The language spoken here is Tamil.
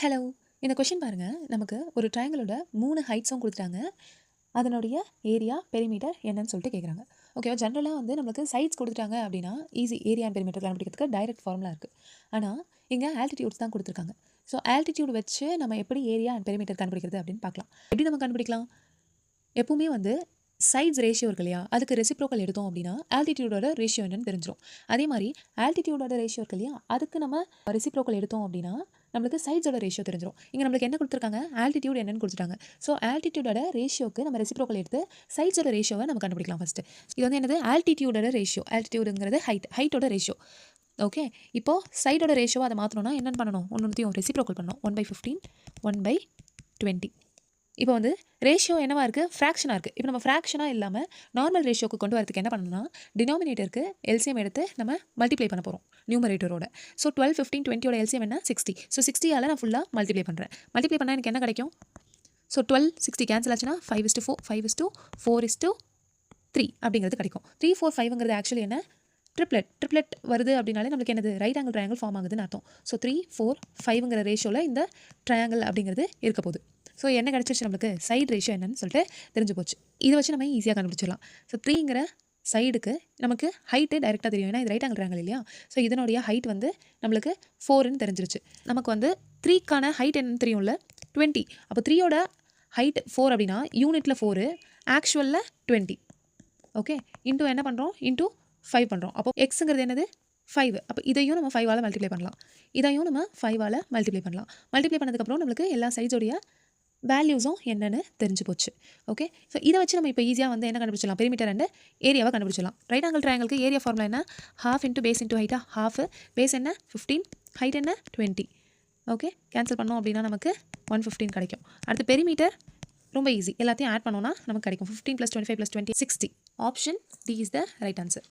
ஹலோ. இந்த கொஸ்டின் பாருங்க. நமக்கு ஒரு ட்ரையாங்கிளோட 3 ஹைட்ஸும் குடுத்துட்டாங்க. அதனுடைய ஏரியா, பெரிமீட்டர் என்னன்னு சொல்லிட்டு கேட்குறாங்க. ஓகேவா? ஜென்ரலா வந்து நமக்கு சைட்ஸ் குடுத்துட்டாங்க அப்படின்னா, ஈஸி ஏரியா அண்ட் பெரிமீட்டர் கண்டுபிடிக்கிறதுக்கு டைரக்ட் ஃபார்முலா இருக்கு. ஆனா, இங்க ஆல்டிட்யூட்ஸ் தான் குடுத்துருக்காங்க. ஸோ, ஆல்டிட்யூட் வச்சு நம்ம எப்படி ஏரியா அண்ட் பெரிமீட்டர் கண்டுபிடிக்கிறது அப்படின்னு பார்க்கலாம். எப்படி நம்ம கண்டுபிடிக்கலாம்? எப்பவுமே வந்து சைட்ஸ் ரேஷியோ இருக்கு இல்லையா? அதுக்கு ரெசிப்ரோக்கல் எடுத்தோம் அப்படின்னா, ஆல்டிட்யூடோட ரேஷியோ என்னன்னு தெரிஞ்சிரும். அதே மாரி ஆல்டிட்யூடோட ரேஷியோ இருக்கு இல்லையா? அதுக்கு நம்ம ரெசிப்ரோக்கல் எடுத்தோம் அப்படின்னா, நம்மளுக்கு சைட்ஸோட ரேஷியோ தெரிஞ்சிரும். இங்க நம்மளுக்கு என்ன குடுத்துருக்காங்க? ஆல்டிட்யூட் என்னன்னு குடுத்துட்டாங்க. ஸோ, ஆல்டிட்யூடோட ரேஷியோக்கு நம்ம ரெசிப்ரோக்கல் எடுத்து சைட்ஸோட ரேஷியோவை நம்ம கண்டுபிடிக்கலாம் ஃபர்ஸ்ட். இது வந்து என்னது? ஆல்டிட்யூடோட ரேஷியோ. ஆல்டிட்யூடுங்கிறது ஹைட்டோட ரேஷியோ. ஓகே. இப்போ சைடோட ரேஷியோவ அத மாத்தணும்னா என்னன்னு பண்ணணும்? ஒன்னொன்னுத்தையும் ரெசிப்ரோக்கல் பண்ணணும். 1/15 1/20. இப்போ வந்து ரேஷியோ என்னவா இருக்கு? ஃப்ராக்ஷனா இருக்கு. இப்போ நம்ம ஃப்ராக்ஷனா இல்லாம நார்மல் ரேஷியோக்கு கொண்டு வரதுக்கு என்ன பண்ணணும்னா, டினாமினேட்டருக்கு எல்சிஎம் எடுத்து நம்ம மல்டிப்ளை பண்ண போறோம். நியூமரேட்டரோட. ஸோ 12, 15, 20யோட எல்சிஎம் என்ன? 60. ஸோ 60ஆல நான் ஃபுல்லா மல்டிப்ளை பண்றேன். மல்டிப்ளை பண்ணா எனக்கு என்ன கிடைக்கும்? ஸோ 12, 60 கேன்சல் ஆச்சுன்னா 5:4, 5:4:3 அப்படிங்கிறது கிடைக்கும். 3, 4, 5ங்கிறது ஆக்சுவலி என்ன? ட்ரிப்ளெட் வருது அப்படின்னாலே நம்மளுக்கு என்னது? ரைட் ஆங்கிள் ட்ரையாங்கிள் ஃபார்ம் ஆகுதுன்னு அர்த்தம். ஸோ 3, 4, 5ங்கிற ரேஷியோவில் இந்த ட்ரையாங்கிள் அப்படிங்கிறது இருக்க போகுது. ஸோ என்ன கிடச்சிருச்சு நம்மளுக்கு? சைடு ரேஷியோ என்னன்னு சொல்லிட்டு தெரிஞ்சு போச்சு. இதை வச்சு நம்ம ஈஸியாக கண்டுபிடிச்சிடலாம். ஸோ 3ங்கிற சைடுக்கு நமக்கு ஹைட்டு டைரெக்டாக தெரியும். ஏன்னா இது ரைட் ஆங்கிள் ட்ரையாங்கிள் இல்லையா? ஸோ இதனுடைய ஹைட் வந்து நம்மளுக்கு 4ன்னு தெரிஞ்சிருச்சு. நமக்கு வந்து 3க்கான ஹைட் என்னன்னு தெரியும்ல? 20. அப்போ 3யோட ஹைட் 4 அப்படின்னா யூனிட்டில் 4, ஆக்சுவலில் 20. ஓகே. இன்டூ என்ன பண்ணுறோம்? இன்டூ 5 பண்ணுறோம். அப்போ எக்ஸுங்கிறது என்னது? 5. அப்போ இதையும் நம்ம 5ஆல் மல்டிப்ளை பண்ணலாம். இதையும் நம்ம 5ஆல் மல்டிப்ளை பண்ணலாம். மல்டிப்ளை பண்ணதுக்கப்புறம் நம்மளுக்கு எல்லா சைட்ஸோடைய வேல்யூஸும் என்னன்னு தெரிஞ்சு போச்சு. ஓகே. ஸோ இதை வச்சு நம்ம இப்போ ஈஸியாக வந்து என்ன கண்டுபிடிச்சிடலாம்? பெரிமீட்டர் அண்ட் ஏரியாவை கண்டுபிடிச்சிடலாம். ரைட் ஆங்கிள் ட்ரையாங்கிளுக்கு ஏரியா ஃபார்முலா என்ன? ½ இன்டூ பேஸ் இன்டூ ஹைட்டா? ½ பேஸ் என்ன? 15, ஹைட் என்ன? 20. ஓகே. கேன்சல் பண்ணோம் அப்படின்னா நமக்கு 115 கிடைக்கும். அடுத்து பெரிமீட்டர் ரொம்ப ஈஸி. எல்லாத்தையும் ஆட் பண்ணோம்னா நமக்கு கிடைக்கும். 15 + 25 + 20 60. Option D is the right answer.